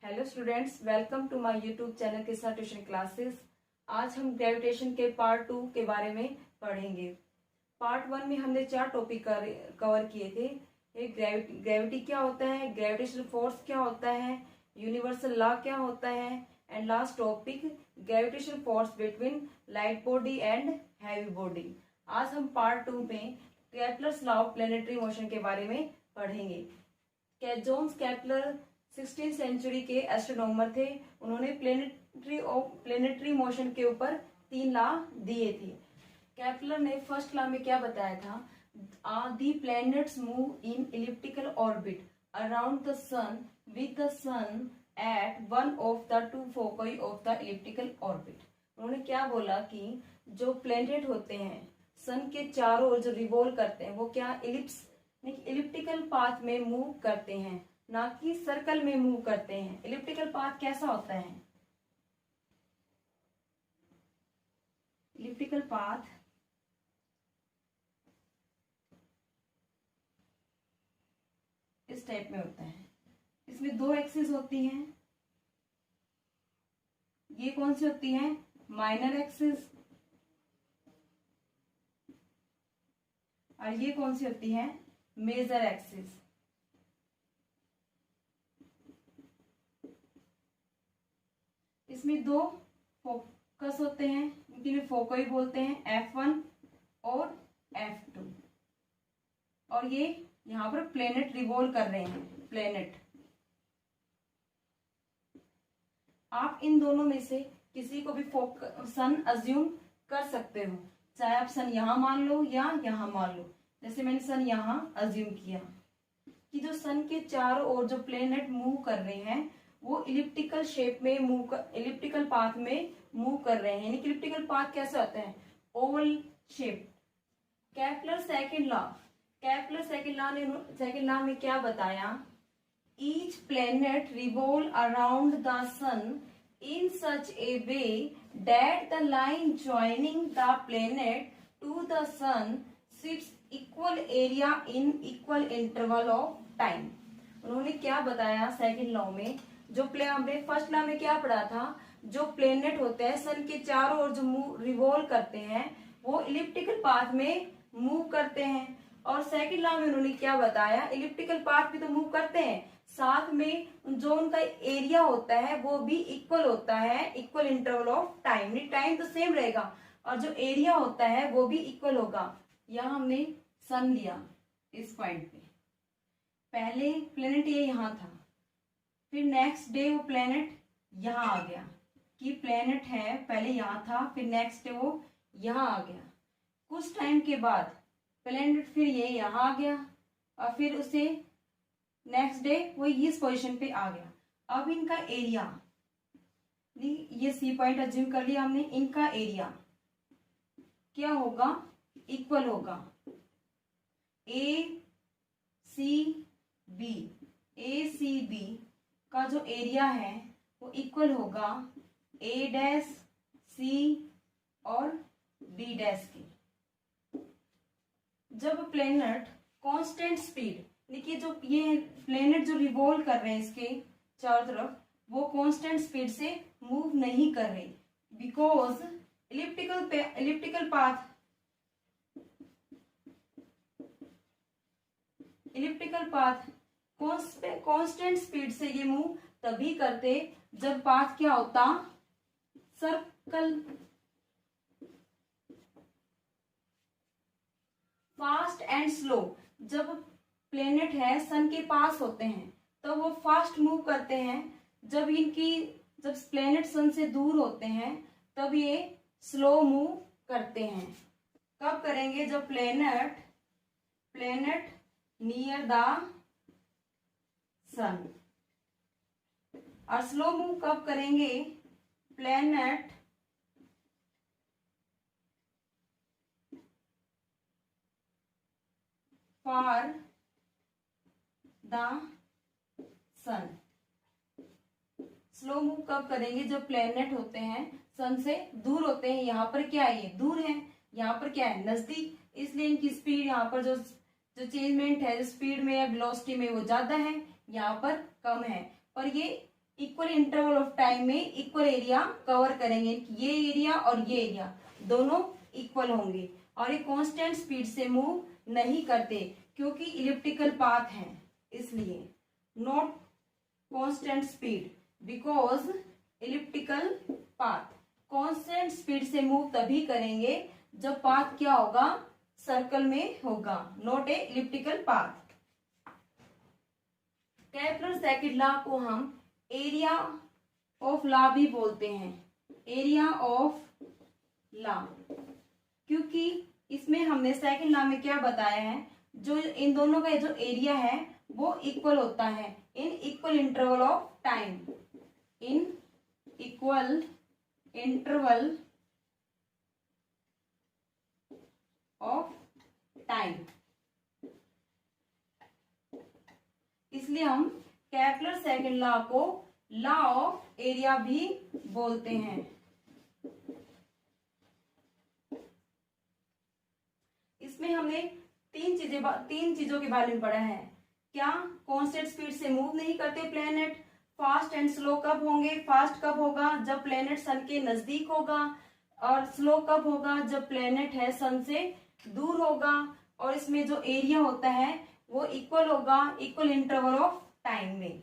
Hello students, welcome to my YouTube channel के साथ tuition classes. आज हम ग्रेविटेशन के पार्ट 2 के बारे में पढ़ेंगे। पार्ट 1 में हमने 4 टॉपिक कवर किए थे। एक ग्रेविटी क्या होता है, ग्रेविटेशनल फोर्स क्या होता है, यूनिवर्सल लॉ क्या होता है, and last topic gravitational force between light body and heavy body. आज हम पार्ट 2 में Kepler's law of planetary motion के बारे में पढ़ेंगे। जोन्स केपलर 16वीं सेंचुरी के एस्ट्रोनॉमर थे। उन्होंने प्लेनेटरी मोशन के ऊपर 3 लॉ दिए थे। केपलर ने फर्स्ट लॉ में क्या बताया था, the planets move in elliptical orbit around the sun with the sun at one of the 2 foci of the elliptical orbit. उन्होंने क्या बोला कि जो प्लैनेट होते हैं सन के चारों ओर जो रिवॉल्व करते हैं वो क्या इलिप्टिकल पाथ में मूव करते हैं, ना कि सर्कल में मूव करते हैं। इलिप्टिकल पाथ कैसा होता है? इलिप्टिकल पाथ इस टाइप में होता है। इसमें 2 एक्सिस होती हैं। ये कौन सी होती है? Minor axis. और ये कौन सी होती है? Major axis. इसमें 2 फोकस होते हैं, इनके फोकई बोलते हैं, F1 और F2। और ये यहाँ पर प्लेनेट रिवॉल्व कर रहे हैं। प्लेनेट, आप इन दोनों में से किसी को भी सन अज्यूम कर सकते हो, चाहे आप सन यहां मान लो या यहां मान लो। जैसे मैंने सन यहां अज्यूम किया कि जो सन के चारों ओर जो प्लेनेट मूव कर रहे हैं वो इलिप्टिकल शेप में इलिप्टिकल पाथ में मूव कर रहे हैं। यानी कि इलिप्टिकल पाथ कैसे होता है? Oval shape. Kepler second law में क्या बताया? Each planet revolve around the sun in such a way that the line joining the planet to the sun shifts equal area in equal interval of time. उन्होंने क्या बताया second law में? जो हमने first law में क्या पढ़ा था, जो प्लेनेट होते हैं सन के चारों ओर जो रिवॉल्व करते हैं वो इलिप्टिकल पाथ में मूव करते हैं। और सेकंड लॉ में उन्होंने क्या बताया? इलिप्टिकल पाथ भी तो मूव करते हैं, साथ में जो उनका एरिया होता है वो भी इक्वल होता है, equal interval of time. Time तो सेम रहेगा और जो एरिया होता है वो भी इक्वल होगा। यहां हमने सन लिया इस पॉइंट पे, पहले प्लेनेट ये यहां था, फिर नेक्स्ट डे वो प्लेनेट यहां आ गया कि प्लेनेट है, पहले यहां था, फिर नेक्स्ट डे वो यहां आ गया। कुछ टाइम के बाद प्लेनेट फिर ये यहां आ गया और फिर उसे नेक्स्ट डे वो इस पोजीशन पे आ गया। अब इनका एरिया, ये सी पॉइंट अज्यूम कर लिया हमने, इनका एरिया क्या होगा? इक्वल होगा। ए सी बी का जो एरिया है वो इक्वल होगा ए डैश सी और बी डैश की। जब प्लेनेट कांस्टेंट स्पीड, देखिए जो ये प्लेनेट जो रिवॉल्व कर रहे हैं इसके चारों तरफ, वो कांस्टेंट स्पीड से मूव नहीं कर रहे, because elliptical path constant speed से ये मूव तभी करते जब पाथ क्या होता? सर्कल। फास्ट एंड स्लो, जब प्लेनेट है सन के पास होते हैं तो वो फास्ट मूव करते हैं, जब प्लेनेट सन से दूर होते हैं तब ये स्लो मूव करते हैं। कब करेंगे? जब प्लेनेट नियर द सन। और स्लो मूव कब करेंगे? Planet for the sun. Slow move कब करेंगे? जब प्लेनेट होते हैं सन से दूर होते हैं। यहाँ पर क्या है? ये दूर है, यहाँ पर क्या है? नजदीक। इसलिए इनकी स्पीड यहाँ पर जो चेंजमेंट है स्पीड में या वेलोसिटी में वो ज्यादा है, यहाँ पर कम है। पर ये इक्वल इंटरवल ऑफ टाइम में इक्वल एरिया कवर करेंगे। ये एरिया और ये एरिया दोनों इक्वल होंगे और ये कांस्टेंट स्पीड से मूव नहीं करते क्योंकि इलिप्टिकल पाथ है, इसलिए not constant speed because elliptical path. Constant speed से मूव तभी करेंगे जब पाथ क्या होगा, सर्कल में होगा, not a elliptical path. Kepler second law को हम एरिया ऑफ लॉ भी बोलते हैं, एरिया ऑफ लॉ, क्योंकि इसमें हमने सेकंड लॉ में क्या बताया है, जो इन दोनों का जो एरिया है वो इक्वल होता है इन equal interval of time, in equal interval of time. इसलिए हम केपलर सेकंड लॉ को लॉ ऑफ एरिया भी बोलते हैं। इसमें हमने तीन चीजों के बारे में पढ़ा है। क्या कांस्टेंट स्पीड से मूव नहीं करते प्लेनेट, फास्ट एंड स्लो कब होंगे, फास्ट कब होगा जब प्लेनेट सन के नजदीक होगा, और स्लो कब होगा जब प्लेनेट है सन से दूर होगा, और इसमें जो एरिया होता है वो इक्वल होगा इक्वल इंटरवल ऑफ टाइम में।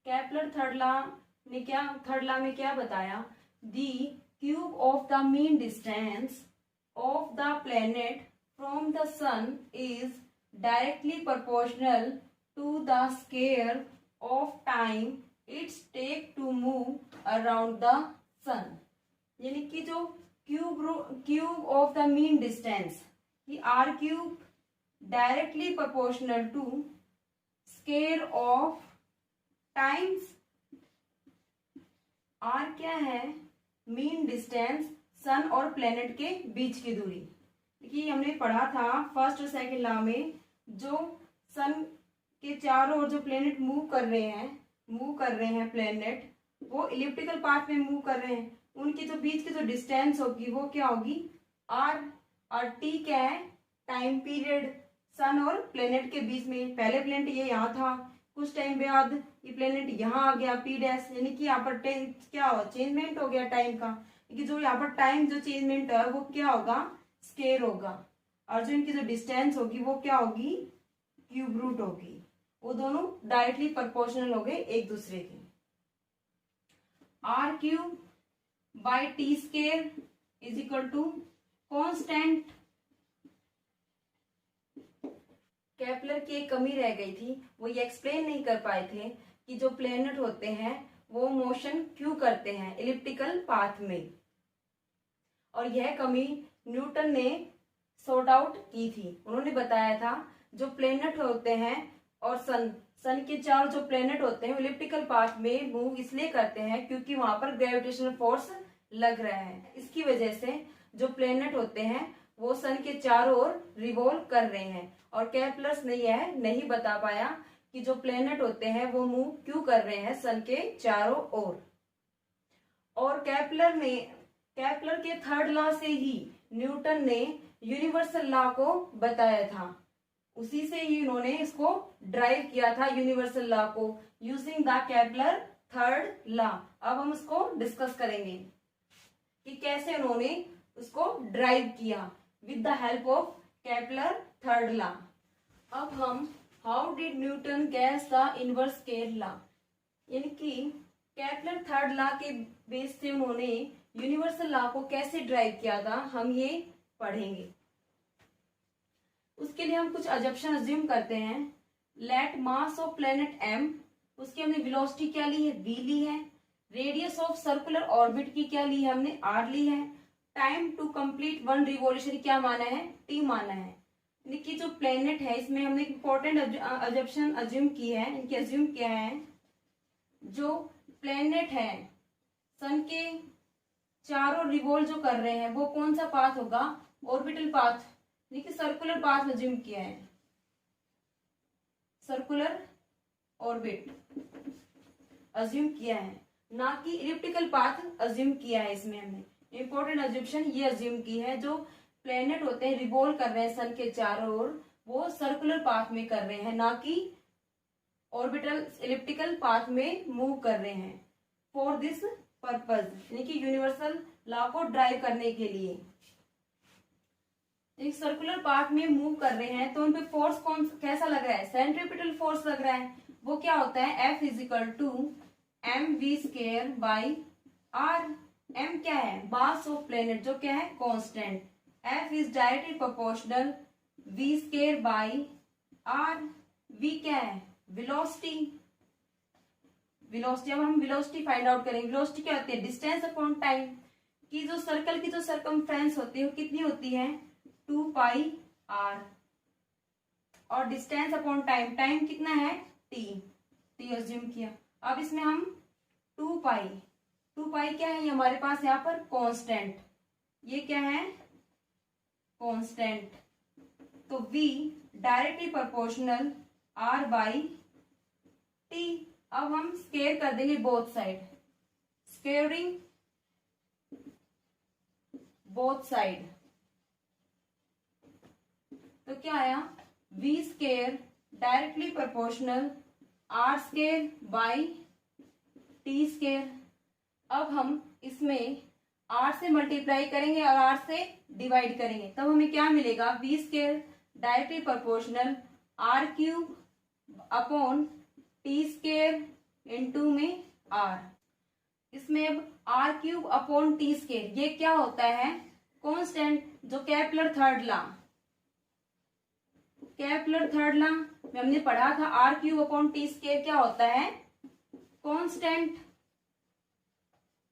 केपलर थर्ड लॉ में क्या बताया, the cube of the mean distance of the planet from the sun is directly proportional to the square of time its take to move around the sun. यानी कि जो cube of the mean distance, ये R cube directly proportional to square of times, R क्या है, mean distance सन और planet के बीच की दूरी। देखिए हमने पढ़ा था फर्स्ट और सेकंड लॉ में, जो सन के चारों ओर जो प्लेनेट मूव कर रहे हैं प्लेनेट, वो इलिप्टिकल पाथ में मूव कर रहे हैं, उनके जो बीच की जो डिस्टेंस होगी वो क्या होगी, आर, और टी क्या है, टाइम पीरियड सन और प्लेनेट के बीच में। पहले प्लेनेट ये यहाँ था, कुछ टाइम बाद ये प्लेनेट यहाँ आ गया पी डैश, यानी कि यहाँ पर क्या हो, चेंजमेंट हो गया टाइम का, क्योंकि जो यहाँ पर टाइम जो चेंजमेंट है वो क्या होगा, स्केयर होगा, और जो इनकी जो डिस्टेंस होगी वो क्या होगी, क्यूब रूट होगी। वो दोनों डायरेक्टली प्रोपोर्शनल हो गए एक दूसरे के। R cube by T square is equal to constant. Kepler की एक कमी रह गई थी, वो ये एक्सप्लेन नहीं कर पाए थे कि जो प्लेनेट होते हैं वो मोशन क्यों करते हैं इलिप्टिकल पाथ में, और यह कमी न्यूटन ने सॉर्ट आउट की थी। उन्होंने बताया था जो प्लेनेट होते हैं और सन के चार जो प्लेनेट होते हैं इलिप्टिकल पाथ में मूव इसलिए करते हैं क्योंकि वहां पर ग्रेविटेशनल फोर्स लग रहा है। इसकी वजह से जो प्लेनेट होते हैं वो सन के चारों ओर रिवॉल्व कर रहे हैं, और केपलर ने यह नहीं बता पाया कि जो प्लेनेट होते हैं वो मूव क्यों कर रहे हैं सन के चारों ओर। और केपलर के थर्ड लॉ से ही न्यूटन ने यूनिवर्सल लॉ को बताया था, उसी से ही उन्होंने इसको ड्राइव किया था यूनिवर्सल लॉ को, using the Kepler third law. अब हम उसको डिस्कस करेंगे कि कैसे उन्होंने उसको ड्राइव किया with the help of Kepler third law. अब हम how did Newton guess the inverse square law, यानी कि केपलर थर्ड लॉ के बेस से उन्होंने यूनिवर्सल लॉ को कैसे ड्राइव किया था, हम ये पढ़ेंगे। उसके लिए हम कुछ अजम्पशन अज्यूम करते हैं। Let mass of planet M, उसकी हमने वेलोसिटी क्या ली है, v ली है। रेडियस ऑफ सर्कुलर ऑर्बिट की क्या ली है, हमने r ली है। Time to complete one revolution क्या माना है, t माना है। कि जो प्लेनेट है इसमें हमने इंपॉर्टेंट अजम्पशन अज्यूम की है, इनकी अज्यूम किया है, जो प्लेनेट है सन के चारों रिवॉल्व जो कर रहे हैं वो कौन सा पाथ होगा, ऑर्बिटल पाथ, देखिए सर्कुलर पाथ अज्यूम किया है, सर्कुलर ऑर्बिट अज्यूम किया है, ना कि इलिप्टिकल पाथ अज्यूम किया है। इसमें हमने इंपॉर्टेंट अज्यूम्पशन ये अज्यूम की है, जो प्लेनेट होते हैं रिवॉल्व कर रहे हैं सन के चारों ओर, वो सर्कुलर पाथ में कर रहे हैं, ना कि ऑर्बिटल इलिप्टिकल पाथ में मूव कर रहे हैं फॉर दिस पर्पज, यानी कि यूनिवर्सल लॉ को ड्राइव करने के लिए। एक सर्कुलर पाथ में मूव कर रहे हैं तो उन पे फोर्स कैसा लग रहा है, सेंट्रीपिटल फोर्स लग रहा है। वो क्या होता है, F is equal to mv² by r। m क्या है, मास ऑफ प्लेनेट, जो क्या है constant. F is directly proportional v² by r। v क्या है, वेलोसिटी। वेलोसिटी, अब हम वेलोसिटी फाइंड आउट करेंगे। वेलोसिटी क्या होती है, डिस्टेंस अपॉन टाइम। की जो सर्कल की जो सर्कमफ्रेंस होती है वो कितनी होती है, 2 पाई r। और डिस्टेंस अपॉन टाइम, टाइम कितना है, t अज्यूम किया। अब इसमें हम 2 पाई क्या है, ये हमारे पास यहाँ पर कांस्टेंट, ये क्या है कांस्टेंट। तो v directly proportional r by t। अब हम स्क्वायर कर देंगे both side, squaring both side. तो क्या आया, v² directly proportional r² by t²। अब हम इसमें r से मल्टीप्लाई करेंगे और r से डिवाइड करेंगे, तब हमें क्या मिलेगा, v² directly proportional r³ upon t² into में r। इसमें अब r³ अपॉन t², ये क्या होता है, कांस्टेंट, जो केपलर थर्ड लॉ में हमने पढ़ा था, r³ अपॉन t² क्या होता है, कांस्टेंट।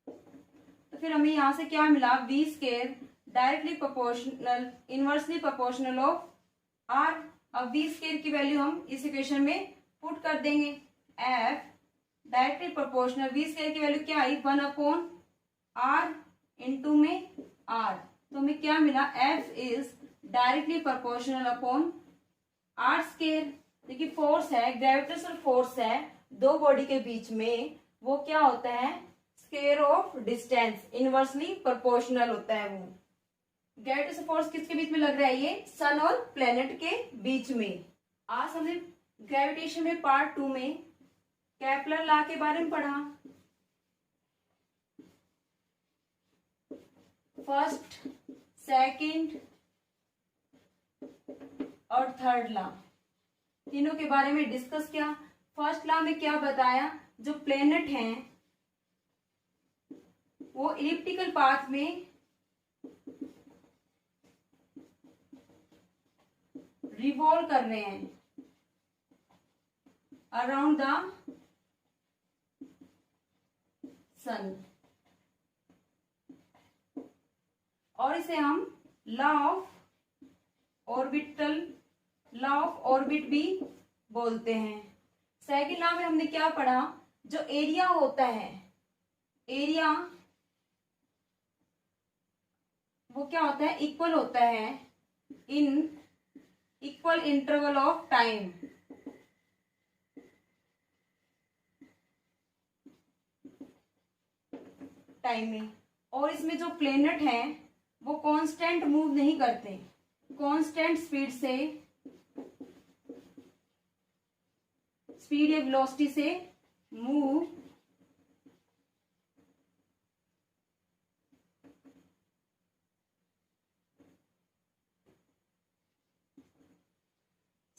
तो फिर हमें यहां से क्या मिला, v² directly proportional inversely proportional of r। अब v² की वैल्यू हम इस इक्वेशन में पुट कर देंगे। f डायरेक्टली प्रोपोर्शनल, v² की वैल्यू क्या आई, 1 अपॉन r इंटू में r। तो हमें क्या मिला, f is directly proportional upon r²। देखिए फोर्स है, ग्रेविटेशनल फोर्स है दो बॉडी के बीच में, वो क्या होता है, square of distance, inversely proportional होता है वो। ग्रेविटेशनल फोर्स किसके बीच में लग रहा है, ये सन और प्लेनेट के बीच में। आज हमने ग्रेविटेशन में पार्ट 2 में केपलर लॉ के बारे में पढ़ा। फर्स्ट, सेकंड और थर्ड लॉ, तीनों के बारे में डिस्कस किया। फर्स्ट लॉ में क्या बताया, जो प्लेनेट हैं वो इलिप्टिकल पाथ में रिवॉल्व कर रहे हैं अराउंड द सन, और इसे हम लॉ ऑफ ऑर्बिट भी बोलते हैं। सेकंड लॉ में हमने क्या पढ़ा, जो एरिया होता है, एरिया वो क्या होता है, इक्वल होता है इन इक्वल इंटरवल ऑफ टाइम। में, और इसमें जो प्लेनेट हैं वो कांस्टेंट मूव नहीं करते, कांस्टेंट स्पीड या वेलोसिटी से मूव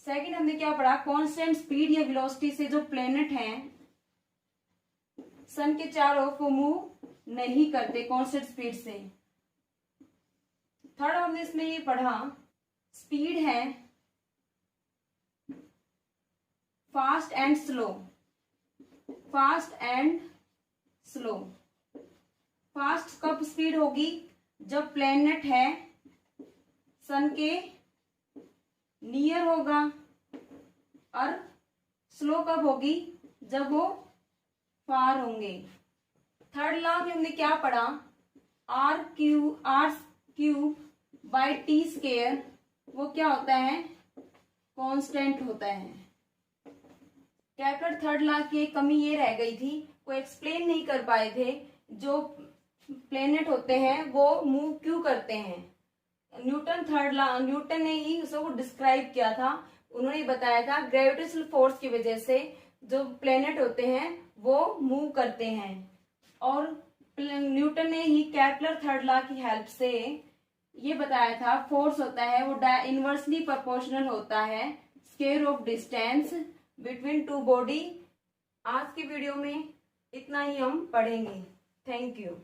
सेकंड हमने क्या पढ़ा, कांस्टेंट स्पीड या वेलोसिटी से जो प्लेनेट हैं सन के चारों को मूव नहीं करते कांस्टेंट स्पीड से। थर्ड हमने इसमें ये पढ़ा, स्पीड है fast and slow, fast and slow. Fast कब स्पीड होगी, जब प्लेनेट है सन के नियर होगा, और स्लो कब होगी, जब वो फार होंगे। थर्ड लॉ में हमने क्या पढ़ा, R cube by T square वो क्या होता है, कांस्टेंट होता है। केपलर थर्ड लॉ की एक कमी ये रह गई थी, वो एक्सप्लेन नहीं कर पाए थे, जो प्लेनेट होते हैं वो मूव क्यों करते हैं। न्यूटन ने ही उसको डिस्क्राइब किया था, उन्होंने बताया था ग्रेविटेशनल फोर्स की वजह से जो प्लेनेट होते हैं वो मूव करते हैं। और न्यूटन ने ही केपलर थर्ड लॉ की हेल्प से ये बताया था, फोर्स होता है वो इनवर्सली प्रोपोर्शनल होता है square of distance between two body. आज की वीडियो में इतना ही हम पढ़ेंगे। Thank you.